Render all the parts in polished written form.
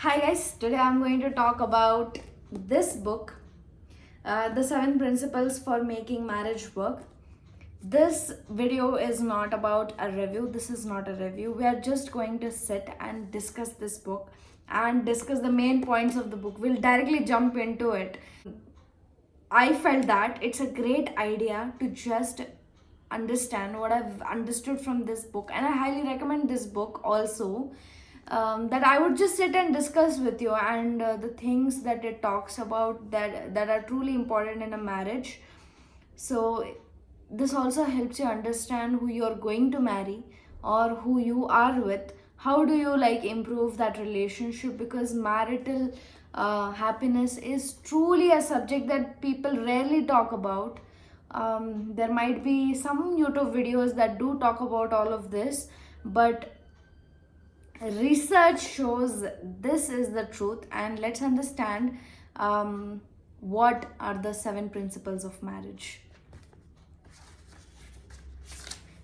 Hi guys, today I'm going to talk about this book, The 7 Principles for Making Marriage Work. This video is not about a review, this is not a review. We are just going to sit and discuss this book and discuss the main points of the book. We'll directly jump into it. I felt that it's a great idea to just understand what I've understood from this book, and I highly recommend this book also. That I would just sit and discuss with you, and the things that it talks about that are truly important in a marriage. So this also helps you understand who you're going to marry or who you are with. How do you like improve that relationship? Because marital happiness is truly a subject that people rarely talk about. There might be some YouTube videos that do talk about all of this, but research shows this is the truth. And let's understand what are the 7 principles of marriage.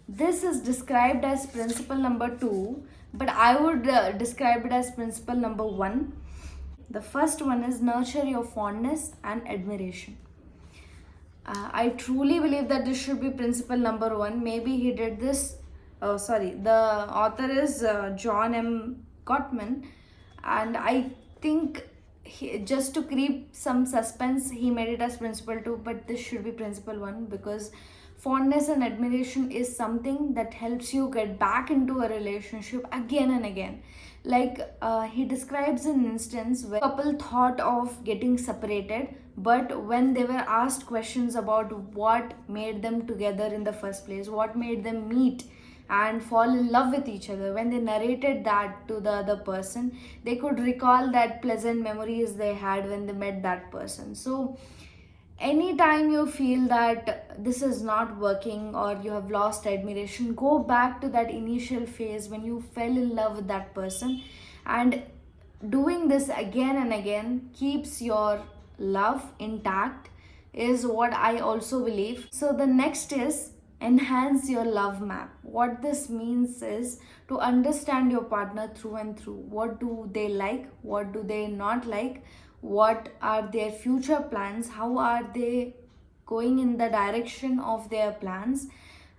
This is described as principle number 2, but I would describe it as principle number 1. The first one is nurture your fondness and admiration. I truly believe that this should be principle number 1. Maybe he did this. Oh, sorry. The author is John Gottman, and I think just to create some suspense, he made it as principle 2, but this should be principle 1, because fondness and admiration is something that helps you get back into a relationship again and again. Like he describes an instance where a couple thought of getting separated, but when they were asked questions about what made them together in the first place, what made them meet and fall in love with each other, when they narrated that to the other person, they could recall that pleasant memories they had when they met that person. So anytime you feel that this is not working or you have lost admiration, go back to that initial phase when you fell in love with that person, and doing this again and again keeps your love intact, is what I also believe. So the next is enhance your love map. What this means is to understand your partner through and through. What do they like? What do they not like? What are their future plans? How are they going in the direction of their plans?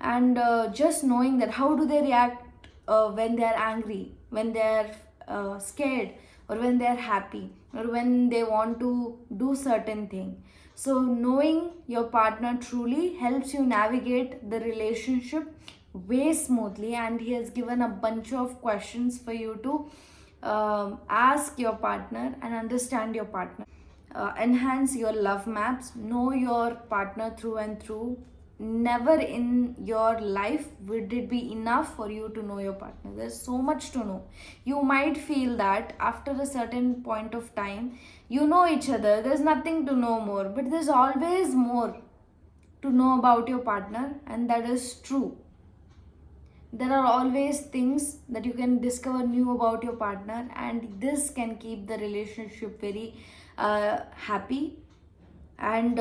And just knowing that, how do they react when they are angry, when they are scared, or when they are happy, or when they want to do certain thing. So knowing your partner truly helps you navigate the relationship way smoothly, and he has given a bunch of questions for you to ask your partner and understand your partner. Enhance your love maps, know your partner through and through. Never in your life would it be enough for you to know your partner. There's so much to know. You might feel that after a certain point of time you know each other, there's nothing to know more, but there's always more to know about your partner, and that is true. There are always things that you can discover new about your partner, and this can keep the relationship very happy. And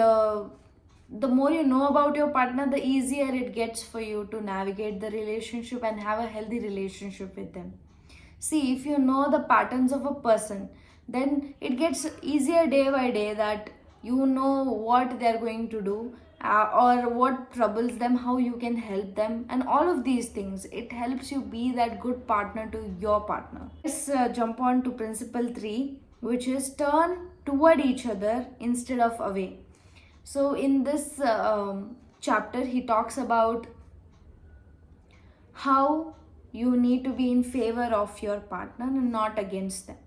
the more you know about your partner, the easier it gets for you to navigate the relationship and have a healthy relationship with them. See, if you know the patterns of a person, then it gets easier day by day, that you know what they're going to do, or what troubles them, how you can help them, and all of these things. It helps you be that good partner to your partner. Let's jump on to principle 3, which is turn toward each other instead of away. So in this chapter, he talks about how you need to be in favor of your partner and not against them.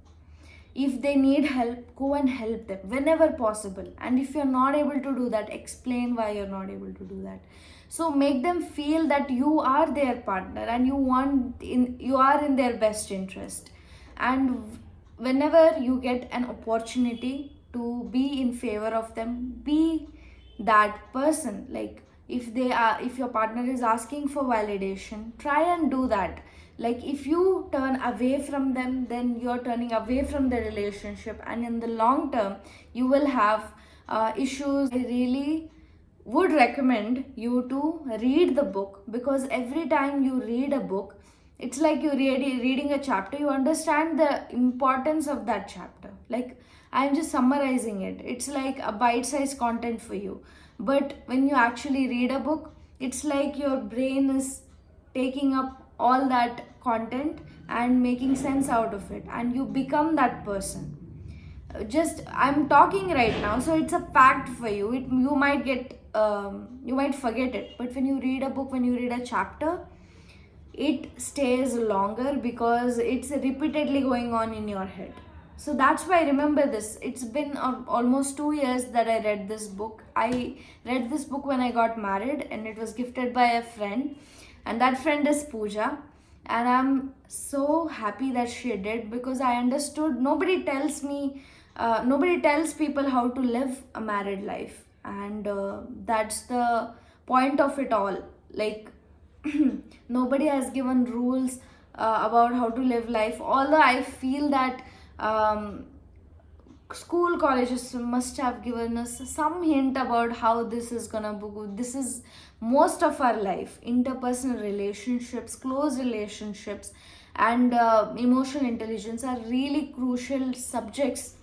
If they need help, go and help them whenever possible. And if you're not able to do that, explain why you're not able to do that. So make them feel that you are their partner and you are in their best interest. And whenever you get an opportunity to be in favor of them, be that person. Like if your partner is asking for validation, try and do that. Like if you turn away from them, then you're turning away from the relationship, and in the long term you will have issues. I really would recommend you to read the book, because every time you read a book, It's like you reading a chapter, you understand the importance of that chapter. Like, I'm just summarizing it, it's like a bite-sized content for you. But when you actually read a book, it's like your brain is taking up all that content and making sense out of it, and you become that person. Just I'm talking right now, so it's a fact for you. You might get you might forget it, but when you read a book, when you read a chapter, it stays longer because it's repeatedly going on in your head. So that's why I remember this. It's been almost 2 years that I read this book. I read this book when I got married, and it was gifted by a friend, and that friend is Pooja. And I'm so happy that she did, because I understood nobody tells people how to live a married life, and that's the point of it all. Like, nobody has given rules about how to live life, although I feel that school colleges must have given us some hint about how this is gonna go. This is most of our life. Interpersonal relationships, close relationships, and emotional intelligence are really crucial subjects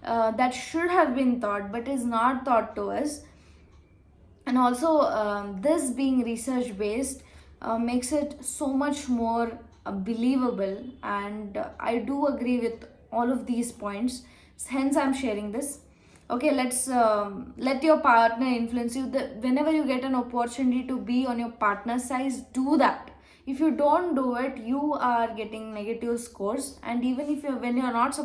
that should have been taught but is not taught to us. And also, this being research based makes it so much more believable, and I do agree with all of these points, hence I'm sharing this. Okay, let's let your partner influence you. Whenever you get an opportunity to be on your partner's side, do that. If you don't do it, you are getting negative scores. And even if you're when you're not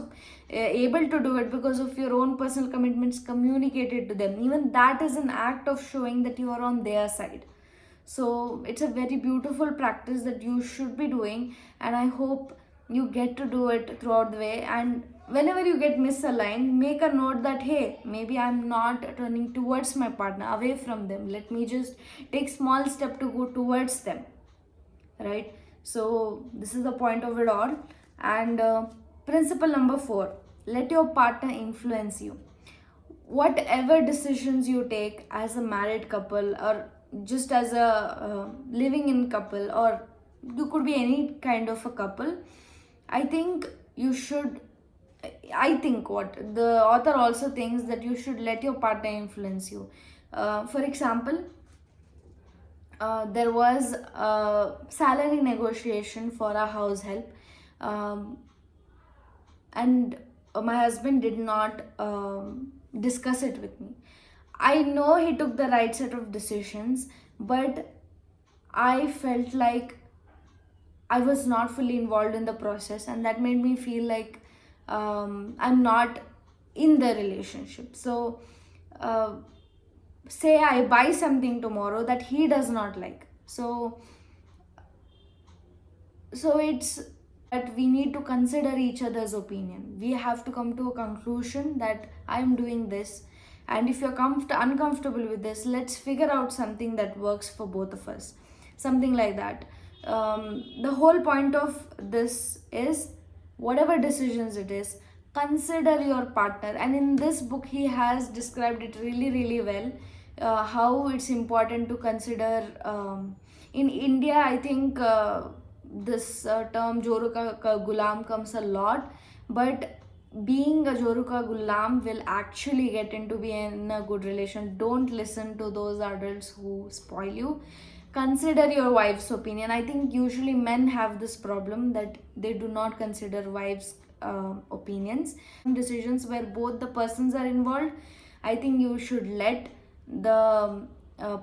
able to do it because of your own personal commitments, communicated to them, even that is an act of showing that you are on their side. So it's a very beautiful practice that you should be doing, and I hope you get to do it throughout the way. And whenever you get misaligned, make a note that, hey, maybe I'm not turning towards my partner, away from them. Let me just take small step to go towards them, right? So this is the point of it all. And principle number 4, let your partner influence you. Whatever decisions you take as a married couple, or just as a living in couple, or you could be any kind of a couple, I think you should, I think what the author also thinks, that you should let your partner influence you. For example, there was a salary negotiation for a house help, um, and my husband did not discuss it with me. I know he took the right set of decisions, but I felt like I was not fully involved in the process, and that made me feel like I'm not in the relationship. So, uh, say I buy something tomorrow that he does not like. So it's that we need to consider each other's opinion. We have to come to a conclusion that I'm doing this, and if you're uncomfortable with this, let's figure out something that works for both of us. Something like that. The whole point of this is, whatever decisions it is, consider your partner. And in this book, he has described it really, really well, how it's important to consider. In India, I think this term Joru ka Gulam comes a lot, but being a Joru ka Gulam will actually get into being in a good relation. Don't listen to those adults who spoil you. Consider your wife's opinion. I think usually men have this problem that they do not consider wives' opinions. Decisions where both the persons are involved, I think you should let the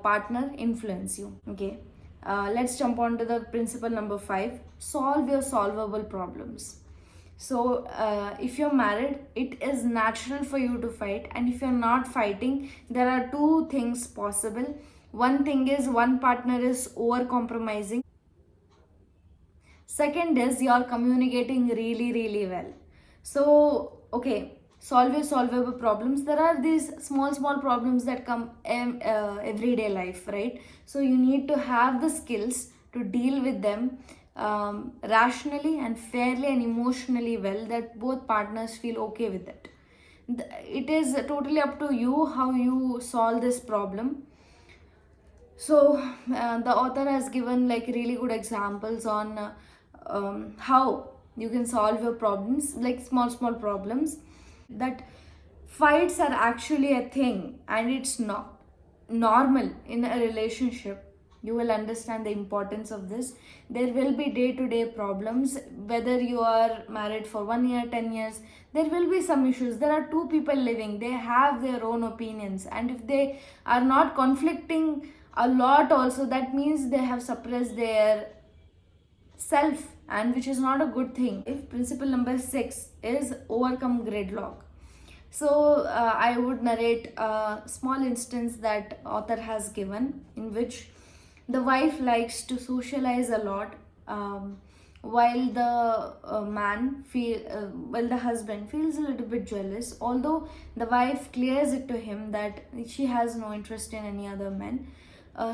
partner influence you. Okay, let's jump on to the principle number 5, solve your solvable problems. So, if you're married, it is natural for you to fight, and if you're not fighting, there are two things possible. One thing is, one partner is over compromising. Second is, you're communicating really, really well. So, okay, solve your solvable problems. There are these small problems that come everyday life, right? So you need to have the skills to deal with them rationally and fairly and emotionally well, that both partners feel okay with it. It is totally up to you how you solve this problem. So the author has given like really good examples on how you can solve your problems, like small problems. That fights are actually a thing and it's not normal in a relationship. You will understand the importance of this. There will be day to day problems, whether you are married for 1 year, 10 years. There will be some issues. There are two people living, they have their own opinions, and if they are not conflicting a lot also, that means they have suppressed their self, and which is not a good thing. If principle number 6 is overcome gridlock. So I would narrate a small instance that author has given, in which the wife likes to socialize a lot, while the while the husband feels a little bit jealous, although the wife clears it to him that she has no interest in any other men.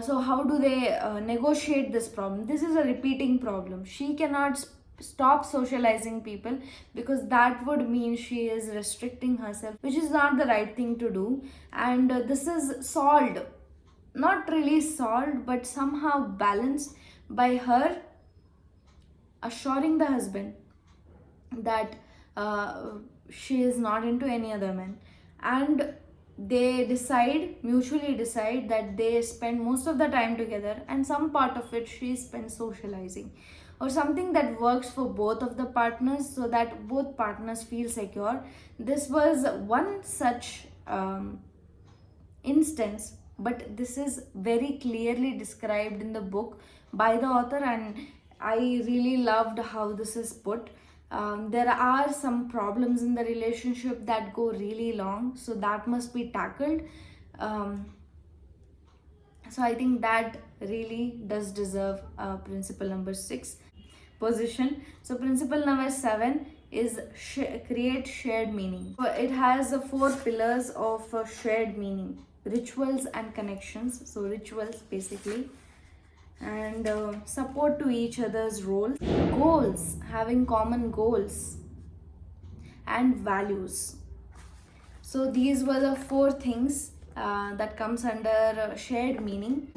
So how do they negotiate this problem? This is a repeating problem. She cannot stop socializing people, because that would mean she is restricting herself, which is not the right thing to do. And this is solved, not really solved, but somehow balanced by her assuring the husband that she is not into any other man. And they mutually decide that they spend most of the time together, and some part of it she spends socializing, or something that works for both of the partners, so that both partners feel secure. This was one such instance, but this is very clearly described in the book by the author, and I really loved how this is put. There are some problems in the relationship that go really long, so that must be tackled. So I think that really does deserve principle number 6 position. So principle number 7 is create shared meaning. So it has 4 pillars of shared meaning: rituals and connections. So rituals basically, and support to each other's roles, goals, having common goals, and values. So these were the 4 things that comes under shared meaning.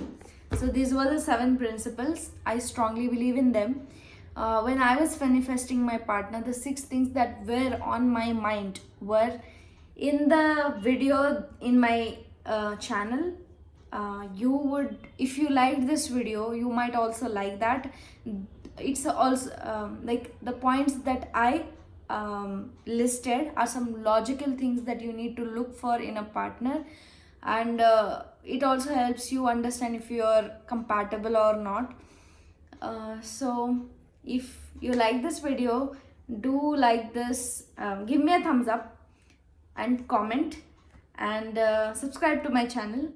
So these were the 7 principles. I strongly believe in them. When I was manifesting my partner, the 6 things that were on my mind were in the video in my channel. You would, if you liked this video, you might also like that. It's also like the points that I listed are some logical things that you need to look for in a partner, and it also helps you understand if you are compatible or not. So if you like this video, do like this, give me a thumbs up and comment, and subscribe to my channel.